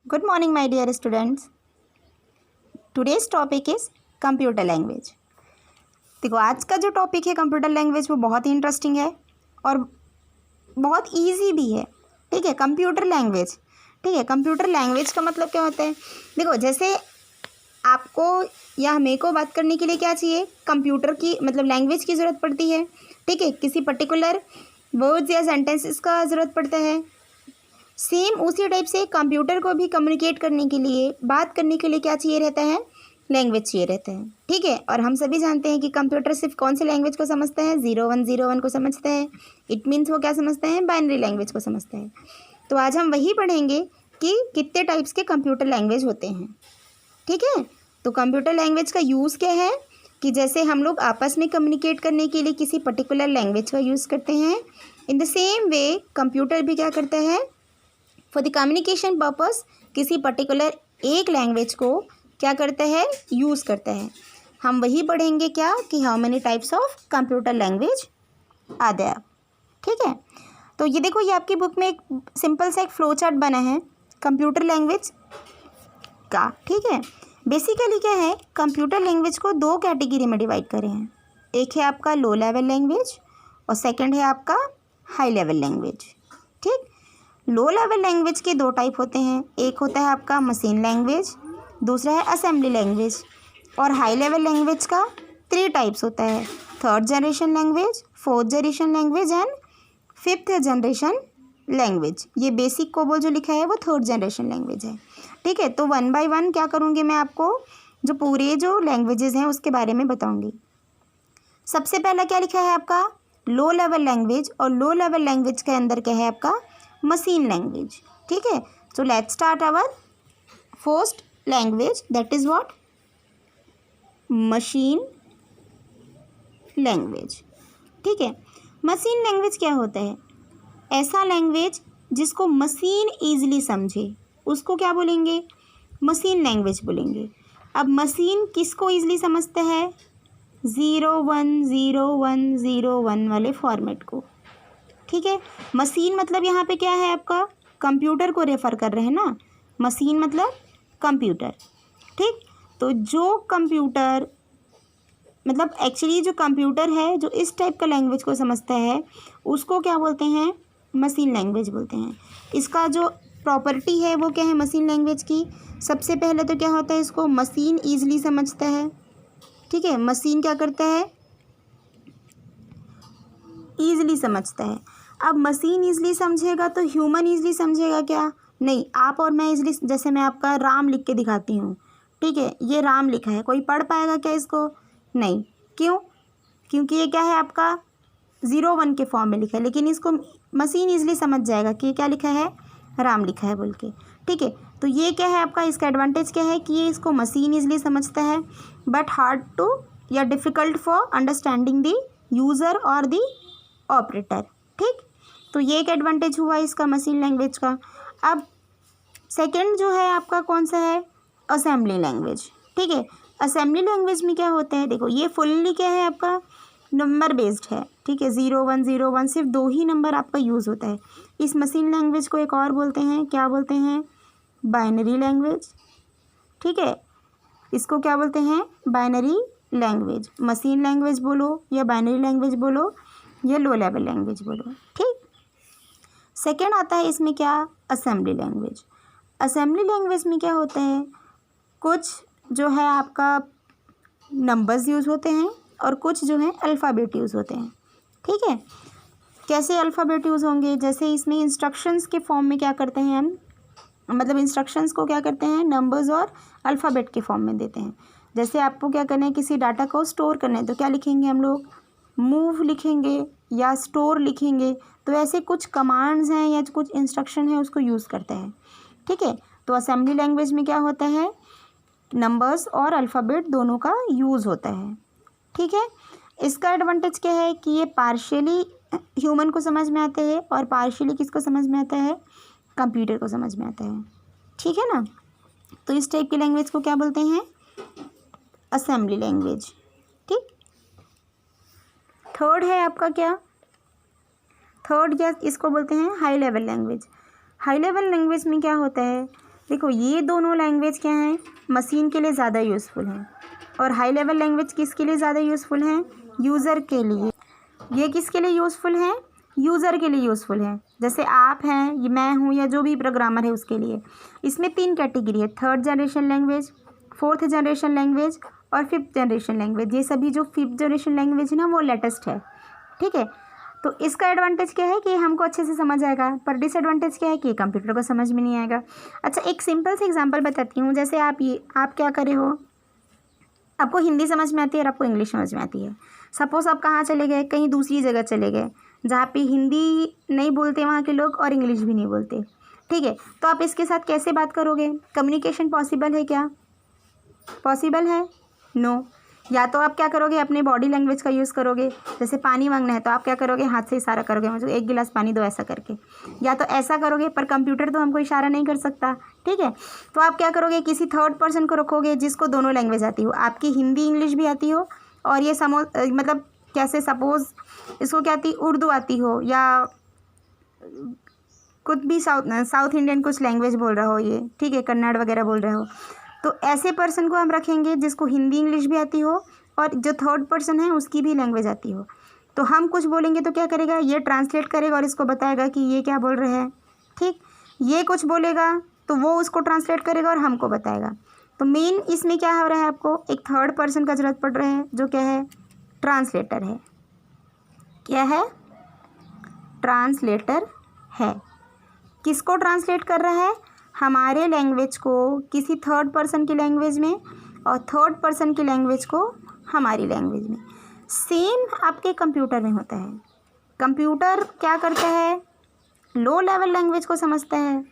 Good morning, my dear students. Today's topic is computer language. देखो, आज का जो टॉपिक है कंप्यूटर लैंग्वेज वो बहुत ही इंटरेस्टिंग है और बहुत इजी भी है। ठीक है, कंप्यूटर लैंग्वेज। ठीक है, कंप्यूटर लैंग्वेज का मतलब क्या होता है? देखो, जैसे आपको या हमें को बात करने के लिए क्या चाहिए? कंप्यूटर की मतलब लैंग्वेज की ज़रूरत पड़ती है। ठीक है, किसी पर्टिकुलर वर्ड्स या सेंटेंसेस का ज़रूरत पड़ता है। सेम उसी टाइप से कंप्यूटर को भी कम्युनिकेट करने के लिए, बात करने के लिए क्या चाहिए रहता है? लैंग्वेज चाहिए रहता है। ठीक है, और हम सभी जानते हैं कि कंप्यूटर सिर्फ कौन से लैंग्वेज को समझता है? 0101 को समझता है। इट मीन्स वो क्या समझता है? बाइनरी लैंग्वेज को समझता है। तो आज हम वही पढ़ेंगे कि कितने टाइप्स के कंप्यूटर लैंग्वेज होते हैं। ठीक है, तो कंप्यूटर लैंग्वेज का यूज़ क्या है कि जैसे हम लोग आपस में कम्युनिकेट करने के लिए किसी पर्टिकुलर लैंग्वेज का यूज़ करते हैं, in the same way computer भी क्या करता है? फॉर द कम्युनिकेशन पर्पस किसी पर्टिकुलर एक लैंग्वेज को क्या करता है? यूज़ करता है। हम वही पढ़ेंगे क्या कि how many types of computer language are there. ठीक है, तो ये देखो, ये आपकी बुक में एक सिंपल सा एक फ्लो चार्ट बना है कंप्यूटर लैंग्वेज का। ठीक है, बेसिकली क्या है, कंप्यूटर लैंग्वेज को दो कैटेगरी में डिवाइड करे हैं। एक है आपका लो लेवल लैंग्वेज और सेकंड है आपका हाई लेवल लैंग्वेज। ठीक, लो लेवल लैंग्वेज के दो टाइप होते हैं। एक होता है आपका मशीन लैंग्वेज, दूसरा है असेंबली लैंग्वेज। और हाई लेवल लैंग्वेज का 3 टाइप्स होता है: third generation language, fourth generation language and fifth generation language. ये बेसिक कोबोल जो लिखा है वो थर्ड जनरेशन लैंग्वेज है। ठीक है, तो 1 बाय 1 क्या करूँगी मैं आपको जो पूरे जो लैंग्वेजेस हैं उसके बारे में बताऊँगी। सबसे पहला क्या लिखा है आपका? लो लेवल लैंग्वेज, और लो लेवल लैंग्वेज के अंदर क्या है आपका? Machine language. ठीक है, so let's start our first language, that is what? Machine language. ठीक है, मशीन लैंग्वेज क्या होता है? ऐसा लैंग्वेज जिसको मशीन ईजिली समझे उसको क्या बोलेंगे? मशीन लैंग्वेज बोलेंगे। अब मशीन किसको ईजिली समझता है? 010101 वाले फॉर्मेट को। ठीक है, मशीन मतलब यहाँ पे क्या है आपका? कंप्यूटर को रेफ़र कर रहे हैं ना, मशीन मतलब कंप्यूटर। ठीक, तो जो कंप्यूटर मतलब एक्चुअली जो कंप्यूटर है जो इस टाइप का लैंग्वेज को समझता है उसको क्या बोलते हैं? मशीन लैंग्वेज बोलते हैं। इसका जो प्रॉपर्टी है वो क्या है मशीन लैंग्वेज की? सबसे पहले तो क्या होता है, इसको मशीन ईजिली समझता है। ठीक है, मशीन क्या करता है? ईजिली समझता है। अब मशीन ईजिली समझेगा तो ह्यूमन ईजिली समझेगा क्या? नहीं, आप और मैं ईजिली, जैसे मैं आपका राम लिख के दिखाती हूँ। ठीक है, ये राम लिखा है, कोई पढ़ पाएगा क्या इसको? नहीं। क्यों? क्योंकि ये क्या है आपका? 01 के फॉर्म में लिखा है, लेकिन इसको मशीन ईजिली समझ जाएगा कि ये क्या लिखा है? राम लिखा है बोल के। ठीक है, तो ये क्या है आपका? इसका एडवांटेज क्या है कि ये इसको मशीन ईजिली समझता है बट हार्ड टू या difficult for understanding the user और द ऑपरेटर। ठीक, तो ये एक एडवांटेज हुआ इसका मशीन लैंग्वेज का। अब सेकंड जो है आपका कौन सा है? Assembly language. ठीक है, असेंबली लैंग्वेज में क्या होता है? देखो, ये फुल्ली क्या है आपका? नंबर बेस्ड है। ठीक है, 0101 सिर्फ 2 ही नंबर आपका यूज़ होता है। इस मशीन लैंग्वेज को एक और बोलते हैं, क्या बोलते हैं? Binary language. ठीक है, इसको क्या बोलते हैं? Binary language. मशीन लैंग्वेज बोलो या बाइनरी लैंग्वेज बोलो या लो लेवल लैंग्वेज बोलो। ठीक, सेकेंड आता है इसमें क्या? Assembly language. असेंबली लैंग्वेज में क्या होता है? कुछ जो है आपका नंबर्स यूज़ होते हैं और कुछ जो है अल्फ़ाबेट यूज़ होते हैं। ठीक है, कैसे अल्फ़ाबेट यूज़ होंगे? जैसे इसमें इंस्ट्रक्शंस के फॉर्म में क्या करते हैं हम, मतलब इंस्ट्रक्शंस को क्या करते हैं? नंबर्स और अल्फ़ाबेट के फॉर्म में देते हैं। जैसे आपको क्या करना है, किसी डाटा को स्टोर करना है तो क्या लिखेंगे हम लोग? मूव लिखेंगे या स्टोर लिखेंगे। तो ऐसे कुछ कमांड्स हैं या कुछ इंस्ट्रक्शन है उसको यूज़ करता है। ठीक है, तो असेंबली लैंग्वेज में क्या होता है? नंबर्स और अल्फ़ाबेट दोनों का यूज़ होता है। ठीक है, इसका एडवांटेज क्या है कि ये पार्शियली ह्यूमन को समझ में आते हैं और पार्शियली किसको समझ में आता है? कंप्यूटर को समझ में आता है। ठीक है ना, तो इस टाइप की लैंग्वेज को क्या बोलते हैं? Assembly language. ठीक, थर्ड है आपका क्या? थर्ड क्या इसको बोलते हैं? High level language. High level language में क्या होता है देखो ये दोनों लैंग्वेज क्या हैं, मशीन के लिए ज़्यादा यूज़फुल हैं, और हाई लेवल लैंग्वेज किसके लिए ज़्यादा यूज़फुल हैं, यूज़र के लिए। ये किसके लिए यूज़फुल है, यूज़र के लिए यूज़फुल है। जैसे आप हैं, ये मैं हूँ, या जो भी प्रोग्रामर है उसके लिए। इसमें 3 कैटेगरी है, 3rd generation language, 4th generation language और 5th जनरेशन लैंग्वेज। ये सभी जो 5th जनरेशन लैंग्वेज है ना वो लेटेस्ट है, ठीक है। तो इसका एडवांटेज क्या है कि हमको अच्छे से समझ आएगा, पर डिसएडवांटेज क्या है कि कंप्यूटर को समझ में नहीं आएगा। अच्छा, एक सिंपल से एग्जांपल बताती हूँ। जैसे आप क्या करे हो, आपको हिंदी समझ में आती है और आपको इंग्लिश समझ में आती है। सपोज़ आप कहाँ चले गए, कहीं दूसरी जगह चले गए जहाँ पे हिंदी नहीं बोलते वहाँ के लोग और इंग्लिश भी नहीं बोलते, ठीक है। तो आप इसके साथ कैसे बात करोगे, कम्युनिकेशन पॉसिबल है क्या, पॉसिबल है, नो। या तो आप क्या करोगे, अपने बॉडी लैंग्वेज का यूज़ करोगे। जैसे पानी मांगना है तो आप क्या करोगे, हाथ से इशारा करोगे, मुझे 1 गिलास पानी दो, ऐसा करके। या तो ऐसा करोगे, पर कंप्यूटर तो हमको इशारा नहीं कर सकता, ठीक है। तो आप क्या करोगे, किसी 3rd पर्सन को रखोगे जिसको दोनों लैंग्वेज आती हो, आपकी हिंदी इंग्लिश भी आती हो, और ये मतलब कैसे, सपोज़ इसको क्या आती, उर्दू आती हो, या कुछ भी साउथ इंडियन कुछ लैंग्वेज बोल रहा हो ये, ठीक है, कन्नड़ वगैरह बोल रहे हो। तो ऐसे पर्सन को हम रखेंगे जिसको हिंदी इंग्लिश भी आती हो और जो 3rd पर्सन है उसकी भी लैंग्वेज आती हो। तो हम कुछ बोलेंगे तो क्या करेगा, ये ट्रांसलेट करेगा और इसको बताएगा कि ये क्या बोल रहे हैं, ठीक। ये कुछ बोलेगा तो वो उसको ट्रांसलेट करेगा और हमको बताएगा। तो मेन इसमें क्या हो रहा है, आपको एक 3rd पर्सन का ज़रूरत पड़ रहा है, जो क्या है, ट्रांसलेटर है। क्या है, ट्रांसलेटर है। किसको ट्रांसलेट कर रहा है, हमारे लैंग्वेज को किसी 3rd पर्सन की लैंग्वेज में, और 3rd पर्सन की लैंग्वेज को हमारी लैंग्वेज में। सेम आपके कंप्यूटर में होता है। कंप्यूटर क्या करता है, लो लेवल लैंग्वेज को समझता है,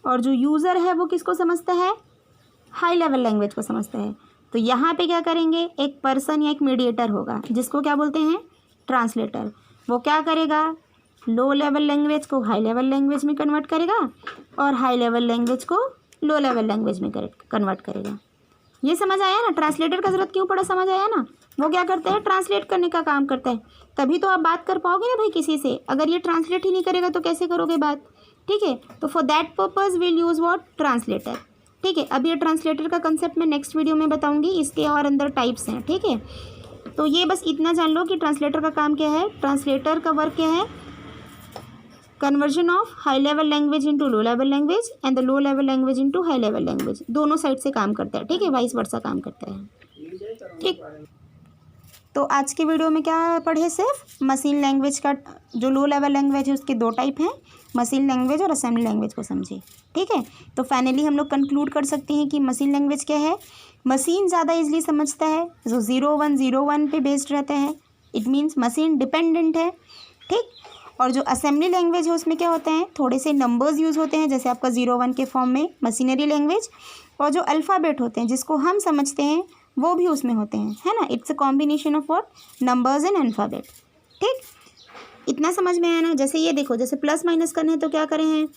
और जो यूज़र है वो किसको समझता है, हाई लेवल लैंग्वेज को समझता है। तो यहाँ पे क्या करेंगे, एक पर्सन या एक मीडिएटर होगा जिसको क्या बोलते हैं, ट्रांसलेटर। वो क्या करेगा, लो लेवल लैंग्वेज को हाई लेवल लैंग्वेज में कन्वर्ट करेगा, और हाई लेवल लैंग्वेज को लो लेवल लैंग्वेज में कन्वर्ट करेगा। ये समझ आया ना, ट्रांसलेटर का ज़रूरत क्यों पड़ा, समझ आया ना। वो क्या करता है, ट्रांसलेट करने का काम करता है। तभी तो आप बात कर पाओगे ना भाई किसी से। अगर ये ट्रांसलेट ही नहीं करेगा तो कैसे करोगे बात, ठीक है। तो for that purpose will use what, translator, ठीक है। अब ये ट्रांसलेटर का कंसेप्ट मैं नेक्स्ट वीडियो में बताऊँगी, इसके और अंदर टाइप्स हैं, ठीक है। तो ये बस इतना जान लो कि ट्रांसलेटर का काम क्या है। ट्रांसलेटर का वर्क क्या है, conversion of high level language into low level language and the low level language into high level language, दोनों साइड से काम करता है, ठीक है, वाइस वर्सा काम करता है, ठीक। तो आज की वीडियो में क्या पढ़े, सिर्फ मशीन लैंग्वेज का जो लो लेवल लैंग्वेज है उसके 2 टाइप हैं, मशीन लैंग्वेज और असेंबली लैंग्वेज को समझे, ठीक है। तो फाइनली हम लोग कंक्लूड कर सकते हैं कि मशीन लैंग्वेज क्या है, मशीन ज़्यादा इजली समझता है, जो 0101 पे बेस्ड रहता है, इट मीन्स मशीन डिपेंडेंट है, ठीक। और जो असेंबली लैंग्वेज है उसमें क्या होता है, थोड़े से नंबर्स यूज़ होते हैं, जैसे आपका 01 के फॉर्म में मशीनरी लैंग्वेज, और जो अल्फ़ाबेट होते हैं जिसको हम समझते हैं वो भी उसमें होते हैं, है ना। It's a combination of what, numbers and alphabet, ठीक। इतना समझ में आया ना। जैसे ये देखो, जैसे प्लस माइनस करना है तो क्या करें हैं,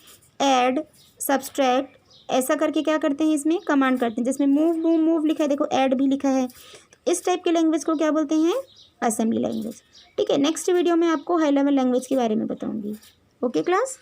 ऐड, सब्सट्रैक्ट, ऐसा करके क्या करते हैं, इसमें कमांड करते हैं। जिसमें मूव लिखा है, देखो ऐड भी लिखा है। तो इस टाइप के लैंग्वेज को क्या बोलते हैं, असेंबली लैंग्वेज, ठीक है। नेक्स्ट वीडियो में आपको हाई लेवल लैंग्वेज के बारे में बताऊंगी। Okay class.